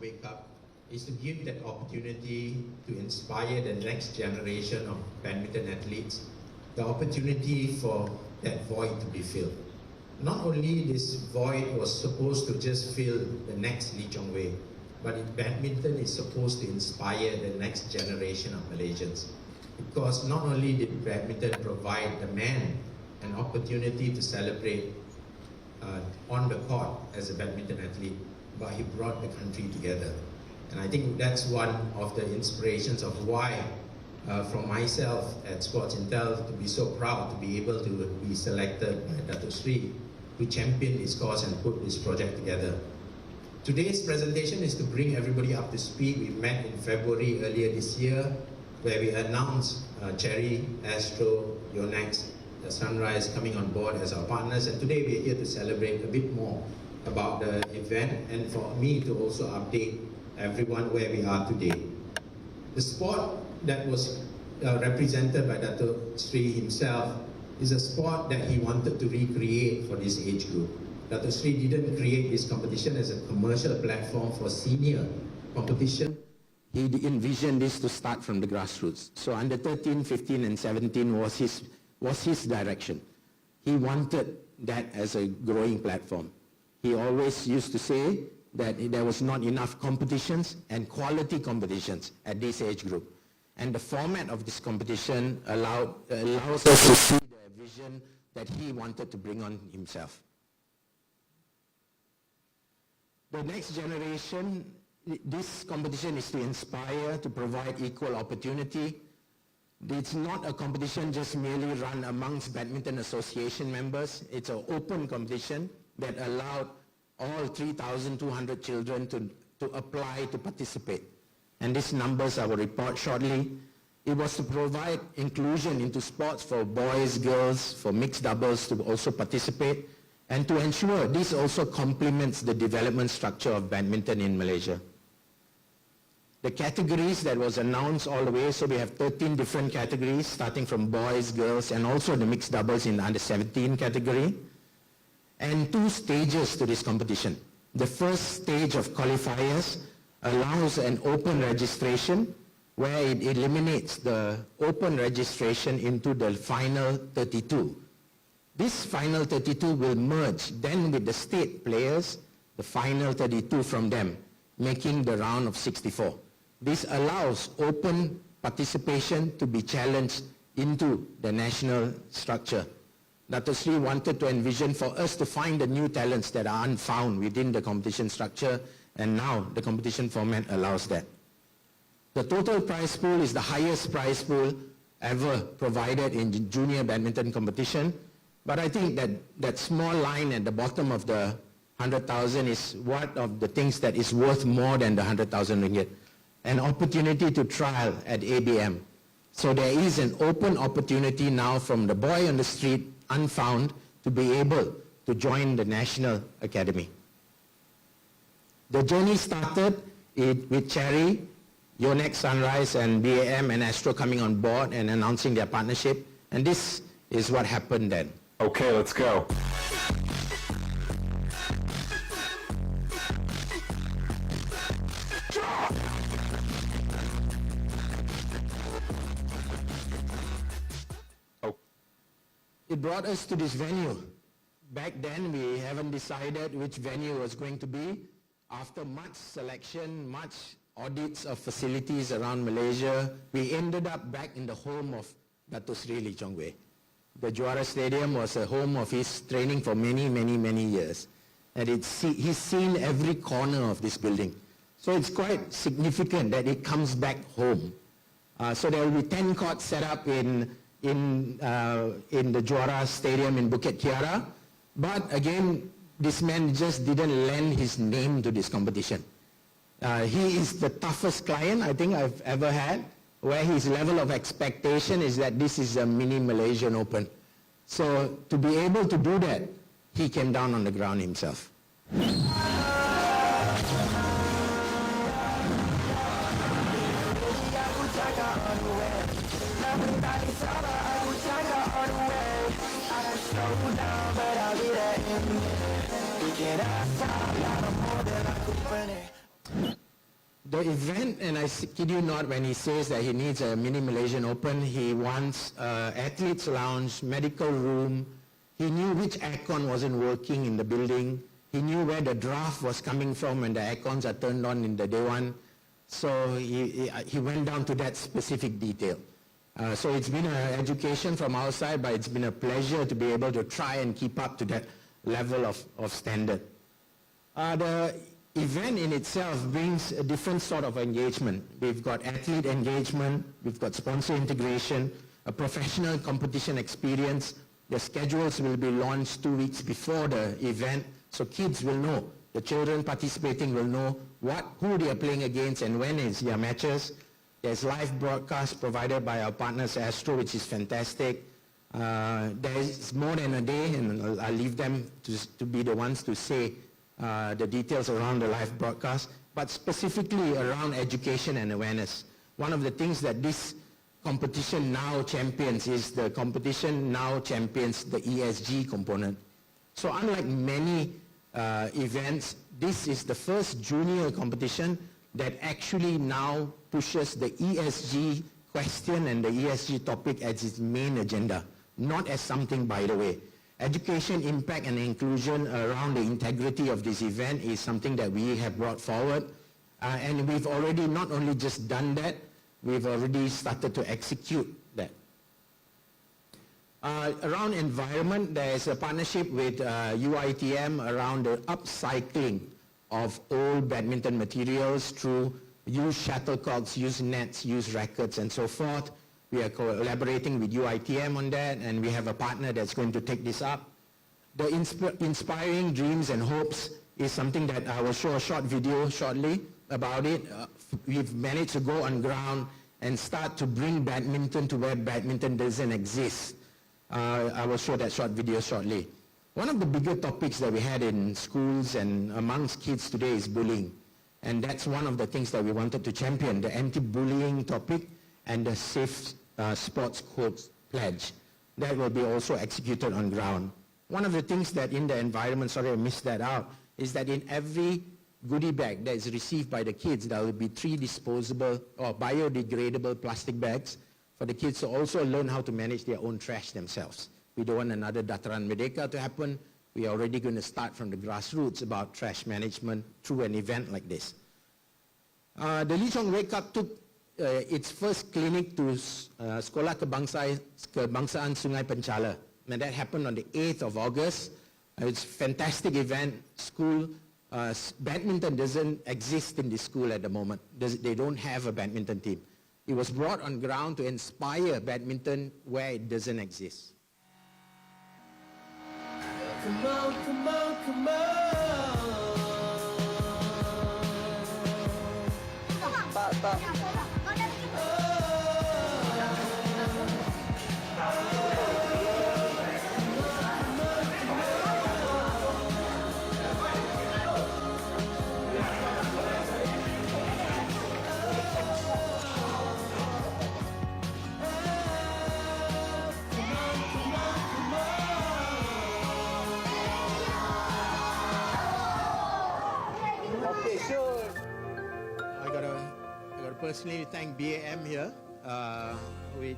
World Cup is to give that opportunity to inspire the next generation of badminton athletes, the opportunity for that void to be filled. Not only this void was supposed to just fill the next Lee Chong Wei, but badminton is supposed to inspire the next generation of Malaysians. Because not only did badminton provide the man an opportunity to celebrate on the court as a badminton athlete, but he brought the country together. And I think that's one of the inspirations of why, from myself at Sports Intel, to be so proud to be able to be selected by Dato' Sri to champion this cause and put this project together. Today's presentation is to bring everybody up to speed. We met in February earlier this year, where we announced Cherry, Astro, Yonex, the Sunrise coming on board as our partners, and today we are here to celebrate a bit more about the event and for me to also update everyone where we are today. The sport that was represented by Dato' Sri himself is a sport that he wanted to recreate for this age group. Dato' Sri didn't create this competition as a commercial platform for senior competition. He envisioned this to start from the grassroots. So under 13, 15 and 17 was his direction. He wanted that as a growing platform. He always used to say that there was not enough competitions and quality competitions at this age group. And the format of this competition allows us to see the vision that he wanted to bring on himself. The next generation, this competition is to inspire, to provide equal opportunity. It's not a competition just merely run amongst Badminton Association members. It's an open competition that allowed all 3,200 children to apply to participate. And these numbers I will report shortly. It was to provide inclusion into sports for boys, girls, for mixed doubles to also participate, and to ensure this also complements the development structure of badminton in Malaysia. The categories that was announced all the way, so we have 13 different categories, starting from boys, girls, and also the mixed doubles in the under 17 category. And 2 stages to this competition. The first stage of qualifiers allows an open registration where it eliminates the open registration into the final 32. This final 32 will merge then with the state players, the final 32 from them, making the round of 64. This allows open participation to be challenged into the national structure. Dato' Sri wanted to envision for us to find the new talents that are unfound within the competition structure, and now the competition format allows that. The total prize pool is the highest prize pool ever provided in junior badminton competition, but I think that small line at the bottom of the 100,000 is one of the things that is worth more than the 100,000 ringgit. An opportunity to trial at ABM. So there is an open opportunity now from the boy on the street, unfound, to be able to join the National Academy. The journey started with Cherry, Yonex, Sunrise, and BAM and Astro coming on board and announcing their partnership, and this is what happened then. Okay, let's go. It brought us to this venue. Back then, we haven't decided which venue was going to be. After much selection, much audits of facilities around Malaysia, we ended up back in the home of Dato' Sri Lee Chong Wei. The Juara Stadium was a home of his training for many, many, many years. And he's seen every corner of this building. So it's quite significant that it comes back home. So there will be 10 courts set up in the Juara Stadium in Bukit Kiara. But again, this man just didn't lend his name to this competition. He is the toughest client I think I've ever had, where his level of expectation is that this is a mini Malaysian Open. So to be able to do that, he came down on the ground himself. The event, and I kid you not when he says that he needs a mini Malaysian Open, he wants athletes lounge, medical room. He knew which aircon wasn't working in the building. He knew where the draft was coming from when the aircons are turned on in the day one. So he went down to that specific detail. So it's been an education from our side, but it's been a pleasure to be able to try and keep up to that level of standard. The event in itself brings a different sort of engagement. We've got athlete engagement, we've got sponsor integration, a professional competition experience. The schedules will be launched 2 weeks before the event, so kids will know, the children participating will know who they are playing against and when is their matches. There's live broadcast provided by our partners Astro, which is fantastic. There's more than a day, and I'll leave them to be the ones to say the details around the live broadcast, but specifically around education and awareness. One of the things that this competition now champions is the competition now champions the ESG component. So unlike many events, this is the first junior competition that actually now pushes the ESG question and the ESG topic as its main agenda, not as something by the way. Education, impact, and inclusion around the integrity of this event is something that we have brought forward. And we've already not only just done that, we've already started to execute that. Around environment, there's a partnership with UITM around the upcycling of old badminton materials through used shuttlecocks, used nets, used rackets, and so forth. We are collaborating with UITM on that, and we have a partner that's going to take this up. The inspiring dreams and hopes is something that I will show a short video shortly about it. We've managed to go on ground and start to bring badminton to where badminton doesn't exist. I will show that short video shortly. One of the bigger topics that we had in schools and amongst kids today is bullying. And that's one of the things that we wanted to champion, the anti-bullying topic and the safe sports codes pledge. That will be also executed on ground. One of the things that in the environment, sorry I missed that out, is that in every goodie bag that is received by the kids, there will be 3 disposable or biodegradable plastic bags for the kids to also learn how to manage their own trash themselves. We don't want another Dataran Merdeka to happen. We are already going to start from the grassroots about trash management through an event like this. The Lee Chong Wake Up took its first clinic to Sekolah Kebangsaan Sungai Penchala. And that happened on the 8th of August. It's a fantastic event. School, badminton doesn't exist in this school at the moment. They don't have a badminton team. It was brought on ground to inspire badminton where it doesn't exist. Come on, come on, come on. Personally thank BAM here.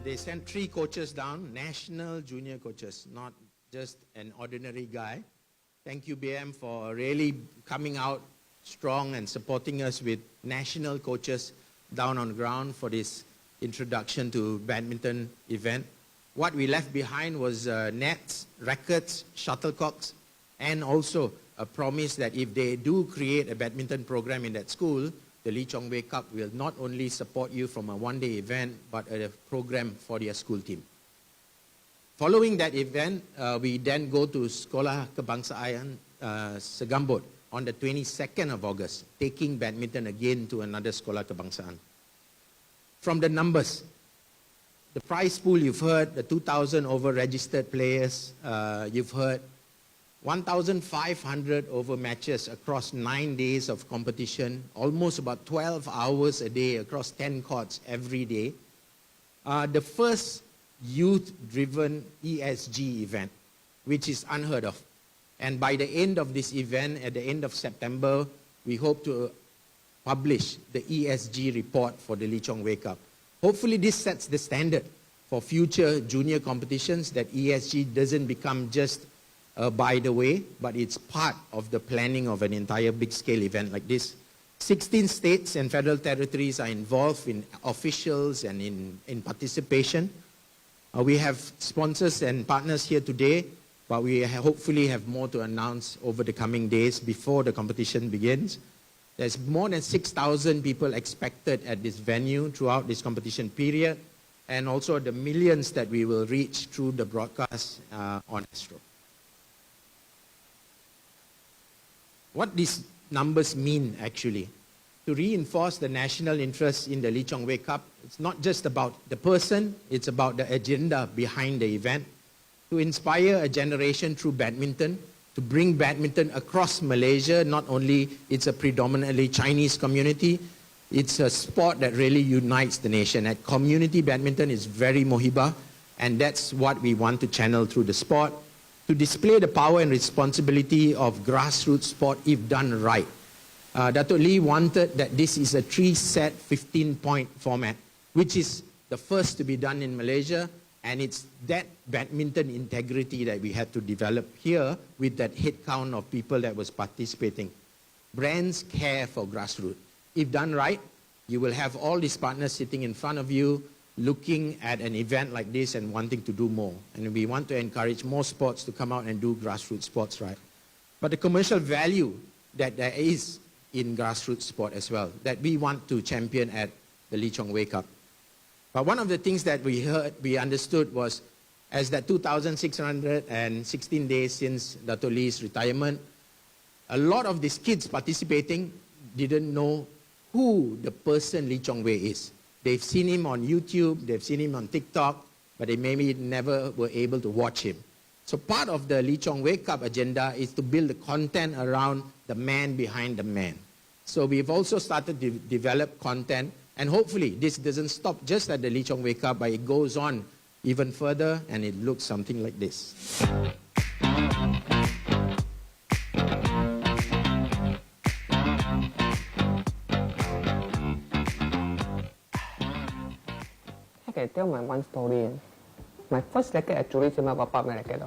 They sent 3 coaches down, national junior coaches, not just an ordinary guy. Thank you BAM for really coming out strong and supporting us with national coaches down on ground for this introduction to badminton event. What we left behind was nets, rackets, shuttlecocks, and also a promise that if they do create a badminton program in that school, the Lee Chong Wei Cup will not only support you from a one-day event, but a program for their school team. Following that event, we then go to Sekolah Kebangsaan Segambut on the 22nd of August, taking badminton again to another Sekolah Kebangsaan. From the numbers, the prize pool you've heard, the 2,000 over registered players, you've heard 1,500 over matches across 9 days of competition, almost about 12 hours a day across 10 courts every day. The first youth-driven ESG event, which is unheard of. And by the end of this event, at the end of September, we hope to publish the ESG report for the Lee Chong Wake Up. Hopefully this sets the standard for future junior competitions, that ESG doesn't become just by the way, but it's part of the planning of an entire big scale event like this. 16 states and federal territories are involved in officials and in participation. We have sponsors and partners here today, but we hopefully have more to announce over the coming days before the competition begins. There's more than 6,000 people expected at this venue throughout this competition period, and also the millions that we will reach through the broadcast on Astro. What these numbers mean actually, to reinforce the national interest in the Lee Chong Wake Up, it's not just about the person, it's about the agenda behind the event, to inspire a generation through badminton, to bring badminton across Malaysia. Not only it's a predominantly Chinese community, it's a sport that really unites the nation. At community badminton is very mohibah, and that's what we want to channel through the sport, to display the power and responsibility of grassroots sport if done right. Dato' Lee wanted that this is a 3-set 15-point format, which is the first to be done in Malaysia, and it's that badminton integrity that we had to develop here with that head count of people that was participating. Brands care for grassroots. If done right, you will have all these partners sitting in front of you, looking at an event like this and wanting to do more. And we want to encourage more sports to come out and do grassroots sports right. But the commercial value that there is in grassroots sport as well, that we want to champion at the Lee Chong Wake Up. But one of the things that we understood was, as that 2,616 days since Dato' Lee's retirement, a lot of these kids participating didn't know who the person Lee Chong Wei is. They've seen him on YouTube, they've seen him on TikTok, but they maybe never were able to watch him. So part of the Lee Chong Wake Up agenda is to build the content around the man behind the man. So we've also started to develop content, and hopefully this doesn't stop just at the Lee Chong Wake Up, but it goes on even further, and it looks something like this. I can tell my one story. My first racket actually is my papa racket.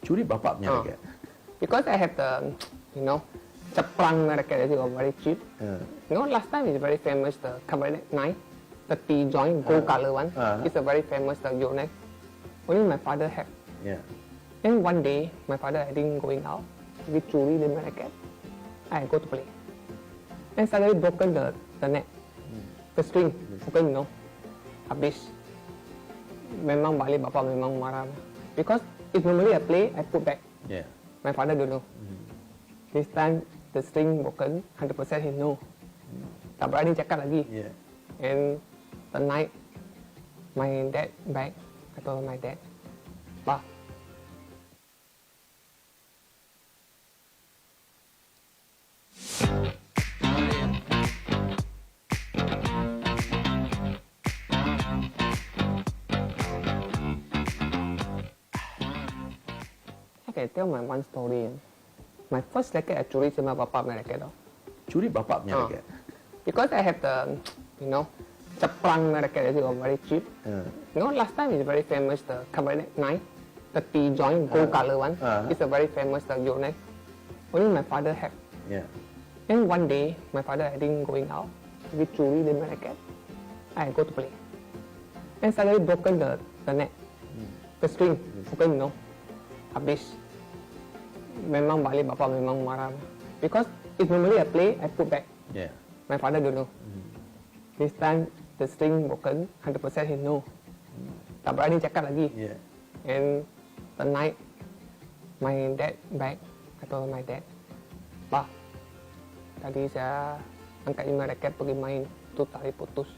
Curi bapak punya raket? Because I have the, Ceplang racket that is very cheap. Last time it's very famous, the cabinet knife, the T-joint, gold color one. It's a very famous, the Yonex. Only my father had. Yeah. Then one day, my father, I think, going out with Curi in my racket. I go to play. And suddenly broken the net. The string, broken, habis. Memang balik bapa memang marah. Because if normally I play, I put back. Yeah. My father don't know. This time the string broken, 100% he know. Tak berani cakap lagi. Yeah. And the night, my dad back. I told my dad, "Pa, I can tell my one story. My first racket actually is my papa racket. Curi bapak punya raket? Because I have the, Ceplang racket that is very cheap. Last time it's very famous, the cabinet knife, the T-joint, gold color one. It's a very famous, the Yonex. Only my father had. Yeah. Then one day, my father, I think, going out with Curi in my racket. I go to play. And suddenly broken the net. The string, broken, habis. Memang balik bapa memang marah. Because if normally I play, I put back. Yeah. My father don't know. This time the string broken, 100% he know. Tak berani cakap lagi. Yeah. And the night, my dad back. I told my dad, "Pa, tadi saya angkat lima raket pergi main, tu tali putus."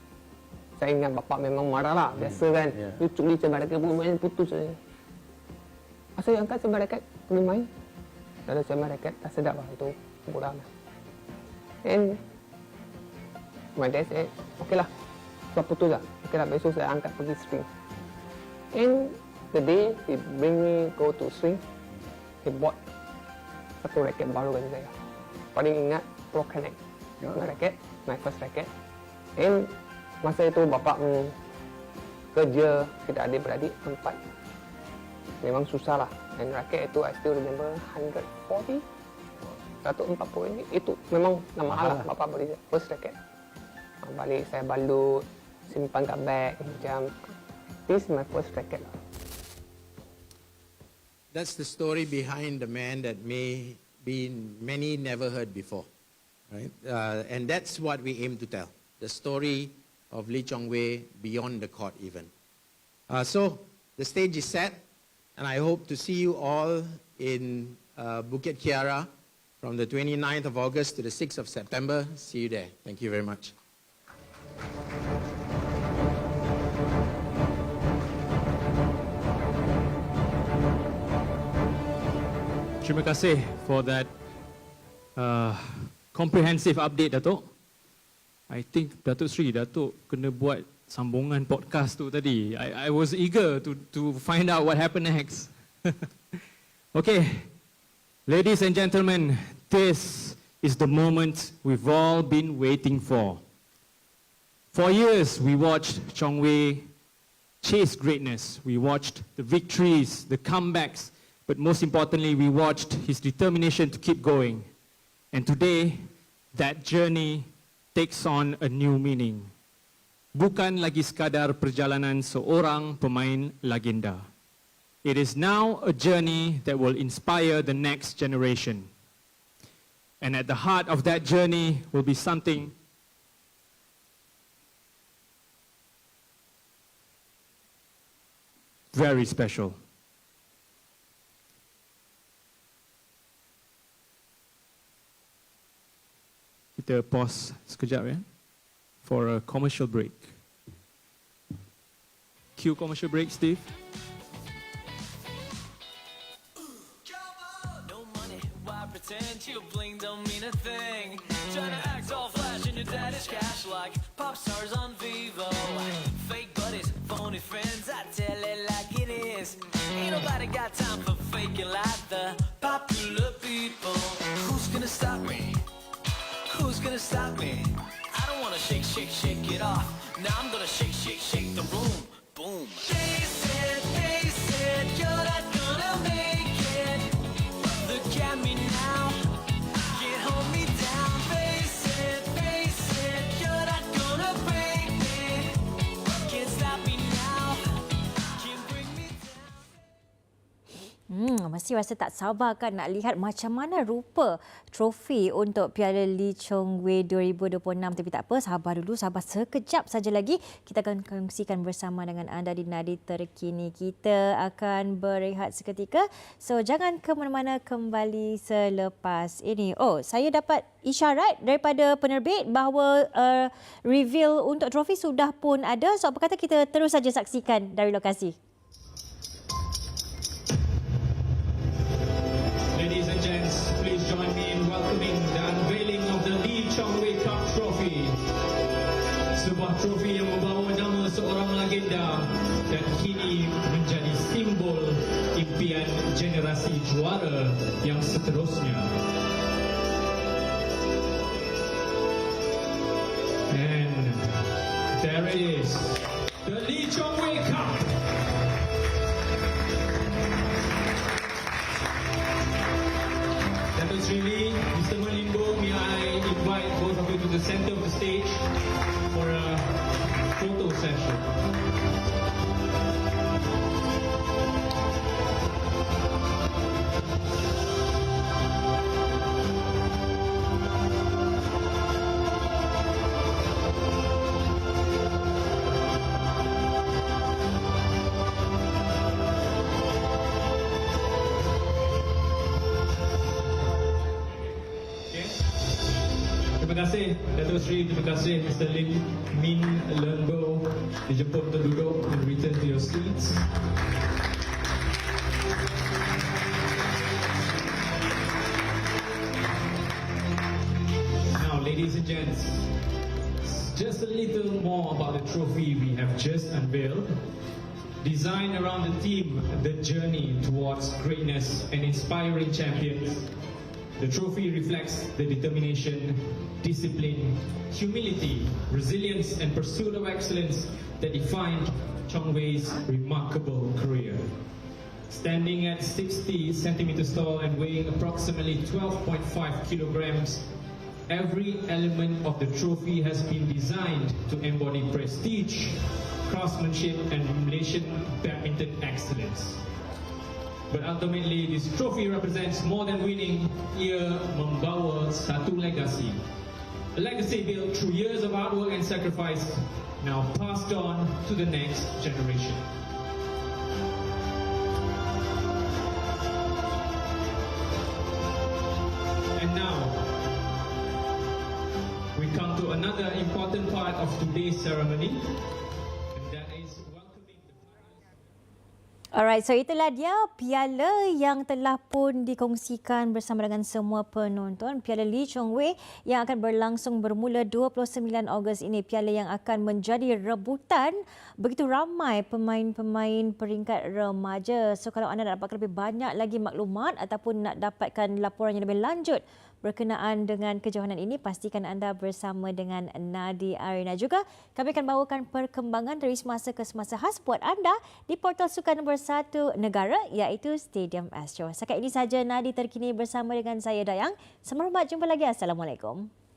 Saya ingat bapak memang marah lah, biasa kan. Yeah. You curi sebar raket pun main putus saja. Saya angkat sebar raket pergi main. Lalu sebar raket tak sedap lah itu borak. And my dad said, "Okay lah, sebab putus lah. Okay lah, besok saya angkat pergi string." And the day he bring me go to string, he bought satu raket baru bagi saya. Paling ingat Pro Connect. My raket, my first racket. And masa itu bapa kerja, kita adik-beradik 4. Memang susah lah. And racket itu I still remember 140 ringgit. Itu memang mahal lah bapa beli first racket. Balik saya balut, simpan kat bag macam. This is my first racket lah. That's the story behind the man that many never heard before, right? And that's what we aim to tell, the story of Lee Chong-wei beyond the court even. So the stage is set, and I hope to see you all in Bukit Kiara from the 29th of August to the 6th of September. See you there. Thank you very much. Terima kasih for that comprehensive update, Datuk. I think Datuk Sri, Datuk kena buat sambungan podcast tu tadi. I was eager to find out what happened next. Okay, ladies and gentlemen, this is the moment we've all been waiting for. For years, we watched Chong-wei chase greatness. We watched the victories, the comebacks, but most importantly, we watched his determination to keep going. And today, that journey takes on a new meaning. Bukan lagi sekadar perjalanan seorang pemain legenda. It is now a journey that will inspire the next generation. And at the heart of that journey will be something very special. Kita pause sekejap ya, for a commercial break. Cue commercial break, Steve. No money, why pretend you bling don't mean a thing? Trying to act all flash in your daddy's cash like pop stars on Vivo. Fake buddies, phony friends, I tell it like it is. Ain't nobody got time for faking like the popular people. Who's gonna stop me? Who's gonna stop me? I don't wanna shake, shake, shake it off. Now I'm gonna shake, shake, shake the room. Boom. They said, you're not gonna make it. Look at me now, can't hold me down. They said, you're not gonna break me. Can't stop me now, can't bring me down. Mesti rasa tak sabar kan nak lihat macam mana rupa trofi untuk Piala Lee Chong-wei 2026. Tapi tak apa, sabar dulu, sabar sekejap saja lagi. Kita akan kongsikan bersama dengan anda di Nadi Terkini. Kita akan berehat seketika. So, jangan ke mana-mana, kembali selepas ini. Oh, saya dapat isyarat daripada penerbit bahawa reveal untuk trofi sudah pun ada. So, apa kata kita terus saja saksikan dari lokasi. Ladies and gents, please join me in welcoming the unveiling of the Lee Chong-wei Cup Trophy. Sebuah trofi yang membawa nama seorang legenda dan kini menjadi simbol impian generasi juara yang seterusnya. And there it is, the Lee Chong-wei Cup. Really, Mr. Malimbo, may I invite both of you to the center of the stage for a photo session. Terima kasih Datuk Sri, terima kasih Mr. Lim Min Lenbo. Dijemput untuk duduk and return to your seats. Now, ladies and gents, just a little more about the trophy we have just unveiled. Designed around the theme, the journey towards greatness and inspiring champions. The trophy reflects the determination, discipline, humility, resilience, and pursuit of excellence that defined Chong Wei's remarkable career. Standing at 60 centimeters tall and weighing approximately 12.5 kilograms, every element of the trophy has been designed to embody prestige, craftsmanship, and Malaysian badminton excellence. But ultimately, this trophy represents more than winning. Ia membawa satu legacy. A legacy built through years of hard work and sacrifice, now passed on to the next generation. And now, we come to another important part of today's ceremony, and that is welcoming the players. Alright, so itulah dia piala yang telah pun dikongsikan bersama dengan semua penonton. Piala Lee Chong Wei yang akan berlangsung bermula 29 Ogos ini. Piala yang akan menjadi rebutan begitu ramai pemain-pemain peringkat remaja. So kalau anda nak dapatkan lebih banyak lagi maklumat ataupun nak dapatkan laporan yang lebih lanjut berkenaan dengan kejohanan ini, pastikan anda bersama dengan Nadi Arena. Juga kami akan bawakan perkembangan dari semasa ke semasa khas buat anda di portal sukan nombor 1 negara iaitu Stadium Astro. Setakat ini sahaja Nadi Terkini bersama dengan saya Dayang. Selamat jumpa lagi. Assalamualaikum.